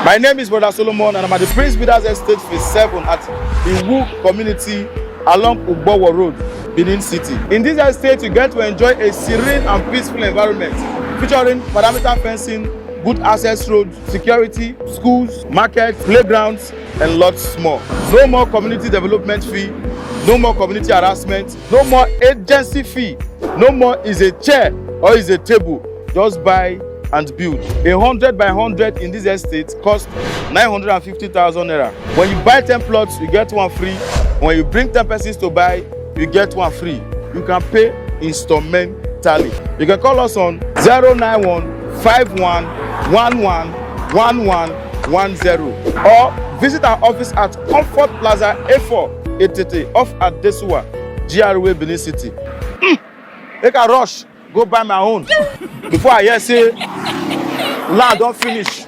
My name is Brother Solomon and I'm at the Prince Builders Estate Phase 7 at Irhirhi community along UGBOWO Road, Benin City. In this estate, you get to enjoy a serene and peaceful environment featuring perimeter fencing, good access roads, security, schools, markets, playgrounds, and lots more. No more community development fee, no more community harassment, no more agency fee, no more is a chair or is a table. Just buy and build. 100 by 100 in this estate costs 950,000 naira. When you buy 10 plots, you get one free. When you bring 10 persons to buy, you get one free. You can pay instrumentally. You can call us on 091 51 11 1110 or visit our office at Comfort Plaza A4 ETIN off at Desuwa, GRA, Benin City. Make a rush, go buy my own before I hear say land don't finish.